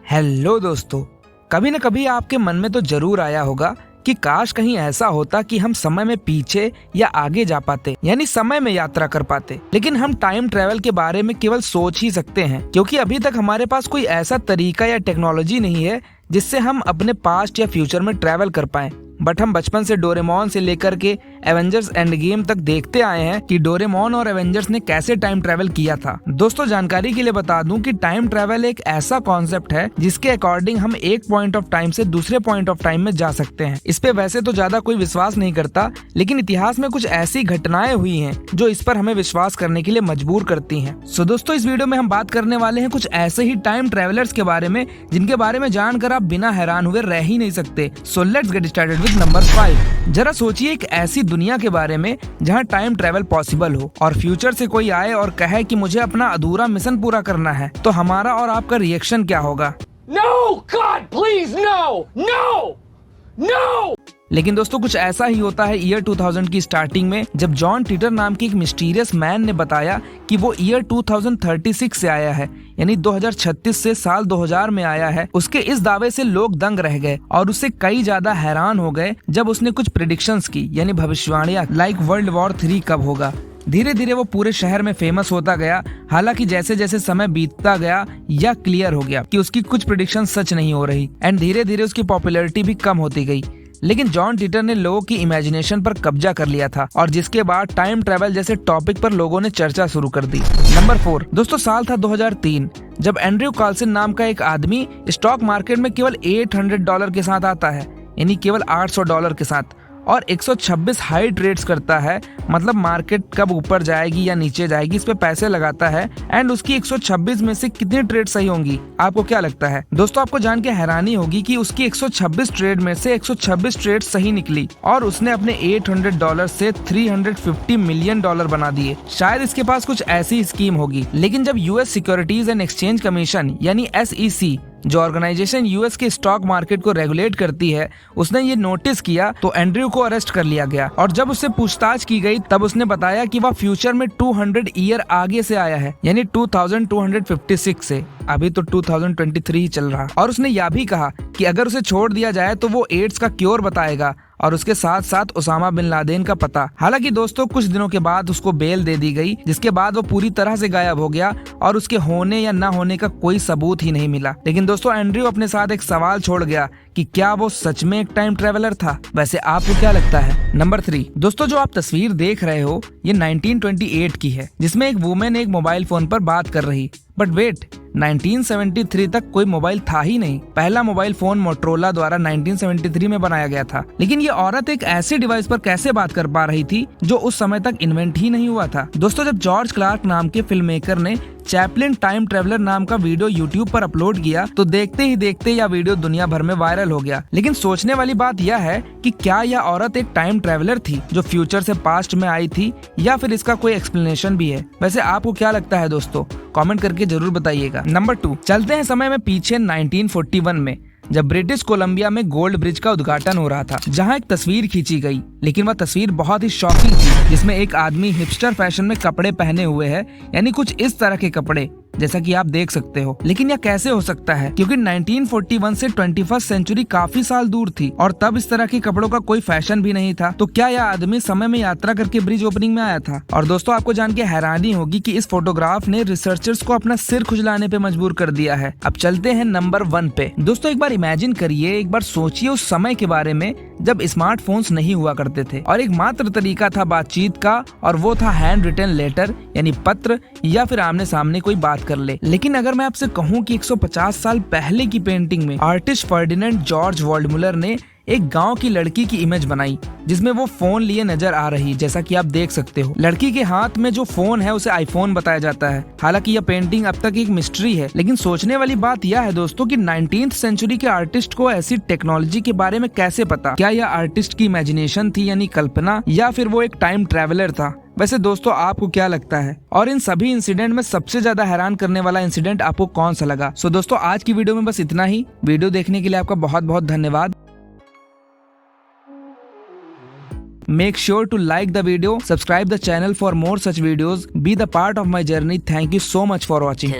Hello दोस्तों, कभी न कभी आपके मन में तो जरूर आया होगा कि काश कहीं ऐसा होता कि हम समय में पीछे या आगे जा पाते, यानी समय में यात्रा कर पाते। लेकिन हम टाइम ट्रेवल के बारे में केवल सोच ही सकते हैं, क्योंकि अभी तक हमारे पास कोई ऐसा तरीका या टेक्नोलॉजी नहीं है जिससे हम अपने पास्ट या फ्यूचर में ट्रेवल कर पाएं। बट हम बचपन से डोरेमोन से लेकर के एवेंजर्स एंड गेम तक देखते आए हैं कि डोरेमोन और एवेंजर्स ने कैसे टाइम ट्रेवल किया था। दोस्तों, जानकारी के लिए बता दूं कि टाइम ट्रेवल एक ऐसा कॉन्सेप्ट है जिसके अकॉर्डिंग हम एक पॉइंट ऑफ टाइम से दूसरे पॉइंट ऑफ टाइम में जा सकते हैं। इस पे वैसे तो ज्यादा कोई विश्वास नहीं करता, लेकिन इतिहास में कुछ ऐसी घटनाएं हुई हैं जो इस पर हमें विश्वास करने के लिए मजबूर करती हैं। सो दोस्तों, इस वीडियो में हम बात करने वाले हैं कुछ ऐसे ही टाइम ट्रेवलर्स के बारे में जिनके बारे में जानकर आप बिना हैरान हुए रह ही नहीं सकते। So let's get started with number 5। जरा सोचिए एक ऐसी दुनिया के बारे में जहां टाइम ट्रेवल पॉसिबल हो और फ्यूचर से कोई आए और कहे कि मुझे अपना अधूरा मिशन पूरा करना है, तो हमारा और आपका रिएक्शन क्या होगा? No, God, please, no, no, no! लेकिन दोस्तों, कुछ ऐसा ही होता है ईयर 2000 की स्टार्टिंग में, जब जॉन टिटर नाम के एक मिस्टीरियस मैन ने बताया कि वो ईयर 2036 से आया है, यानी 2036 से साल 2000 में आया है। उसके इस दावे से लोग दंग रह गए और उससे कई ज्यादा हैरान हो गए जब उसने कुछ प्रेडिक्शंस की, यानी भविष्यवाणियां, लाइक वर्ल्ड वॉर 3 कब होगा। धीरे धीरे वो पूरे शहर में फेमस होता गया। हालांकि जैसे जैसे समय बीतता गया या क्लियर हो गया कि उसकी कुछ प्रेडिक्शन सच नहीं हो रही एंड धीरे धीरे उसकी पॉपुलैरिटी भी कम होती गई। लेकिन जॉन टिटर ने लोगों की इमेजिनेशन पर कब्जा कर लिया था और जिसके बाद टाइम ट्रेवल जैसे टॉपिक पर लोगों ने चर्चा शुरू कर दी। नंबर 4 दोस्तों, साल था 2003, जब एंड्रयू कार्लसन नाम का एक आदमी स्टॉक मार्केट में केवल $800 के साथ आता है, यानी केवल $800 के साथ, और 126 हाई ट्रेड्स करता है। मतलब मार्केट कब ऊपर जाएगी या नीचे जाएगी इस पे पैसे लगाता है एंड उसकी 126 में से कितनी ट्रेड सही होंगी, आपको क्या लगता है? दोस्तों, आपको जान के हैरानी होगी कि उसकी 126 ट्रेड में से 126 ट्रेड सही निकली और उसने अपने $800 से $350 मिलियन बना दिए। शायद इसके पास कुछ ऐसी स्कीम होगी। लेकिन जब US securities and exchange commission यानी SEC, जो ऑर्गेनाइजेशन यूएस के स्टॉक मार्केट को रेगुलेट करती है, उसने ये नोटिस किया तो एंड्रयू को अरेस्ट कर लिया गया और जब उससे पूछताछ की गई तब उसने बताया कि वह फ्यूचर में 200 ईयर आगे से आया है, यानी 2256 से। अभी तो 2023 ही चल रहा। और उसने यह भी कहा कि अगर उसे छोड़ दिया जाए तो वो एड्स का क्योर बताएगा और उसके साथ साथ उसामा बिन लादेन का पता। हालांकि दोस्तों, कुछ दिनों के बाद उसको बेल दे दी गई, जिसके बाद वो पूरी तरह से गायब हो गया और उसके होने या ना होने का कोई सबूत ही नहीं मिला। लेकिन दोस्तों, एंड्रयू अपने साथ एक सवाल छोड़ गया कि क्या वो सच में एक टाइम ट्रेवलर था? वैसे आपको क्या लगता है? नंबर 3 दोस्तों, जो आप तस्वीर देख रहे हो ये 1928 की है, जिसमें एक वुमेन एक मोबाइल फोन पर बात कर रही। बट वेट, 1973 तक कोई मोबाइल था ही नहीं। पहला मोबाइल फोन मोटरोला द्वारा 1973 में बनाया गया था। लेकिन ये औरत एक ऐसे डिवाइस पर कैसे बात कर पा रही थी जो उस समय तक इन्वेंट ही नहीं हुआ था? दोस्तों, जब जॉर्ज क्लार्क नाम के फिल्म मेकर ने चैपलिन टाइम ट्रेवलर नाम का वीडियो यूट्यूब पर अपलोड किया तो देखते ही देखते यह वीडियो दुनिया भर में वायरल हो गया। लेकिन सोचने वाली बात यह है कि क्या यह औरत एक टाइम ट्रेवलर थी जो फ्यूचर से पास्ट में आई थी, या फिर इसका कोई एक्सप्लेनेशन भी है? वैसे आपको क्या लगता है दोस्तों? कमेंट करके जरूर बताइएगा। नंबर 2 चलते हैं समय में पीछे 1941 में, जब ब्रिटिश कोलंबिया में गोल्ड ब्रिज का उद्घाटन हो रहा था, जहां एक तस्वीर खींची गई। लेकिन वह तस्वीर बहुत ही शॉकिंग थी, जिसमें एक आदमी हिपस्टर फैशन में कपड़े पहने हुए है, यानी कुछ इस तरह के कपड़े जैसा कि आप देख सकते हो। लेकिन यह कैसे हो सकता है, क्योंकि 1941 से 21st सेंचुरी काफी साल दूर थी और तब इस तरह के कपड़ों का कोई फैशन भी नहीं था। तो क्या यह आदमी समय में यात्रा करके ब्रिज ओपनिंग में आया था? और दोस्तों, आपको जान के हैरानी होगी कि इस फोटोग्राफ ने रिसर्चर्स को अपना सिर खुजलाने पे मजबूर कर दिया है। अब चलते हैं नंबर 1 पे। दोस्तों, एक बार इमेजिन करिए, एक बार सोचिए उस समय के बारे में जब स्मार्टफोन्स नहीं हुआ करते थे और एक मात्र तरीका था बातचीत का, और वो था हैंड रिटन लेटर, यानी पत्र, या फिर आमने सामने कोई बात कर ले। लेकिन अगर मैं आपसे कहूँ कि 150 साल पहले की पेंटिंग में आर्टिस्ट फर्डिनेंड जॉर्ज वाल्डमुलर ने एक गांव की लड़की की इमेज बनाई, जिसमें वो फोन लिए नजर आ रही, जैसा कि आप देख सकते हो। लड़की के हाथ में जो फोन है उसे आईफोन बताया जाता है। हालांकि यह पेंटिंग अब तक एक मिस्ट्री है। लेकिन सोचने वाली बात यह है दोस्तों कि 19th सेंचुरी के आर्टिस्ट को ऐसी टेक्नोलॉजी के बारे में कैसे पता? क्या यह आर्टिस्ट की इमेजिनेशन थी, यानी कल्पना, या फिर वो एक टाइम ट्रेवलर था? वैसे दोस्तों, आपको क्या लगता है? और इन सभी इंसिडेंट में सबसे ज्यादा हैरान करने वाला इंसिडेंट आपको कौन सा लगा? सो दोस्तों, आज की वीडियो में बस इतना ही। वीडियो देखने के लिए आपका बहुत बहुत धन्यवाद। Make sure to like the video, subscribe the channel for more such videos, be the part of my journey. Thank you so much for watching.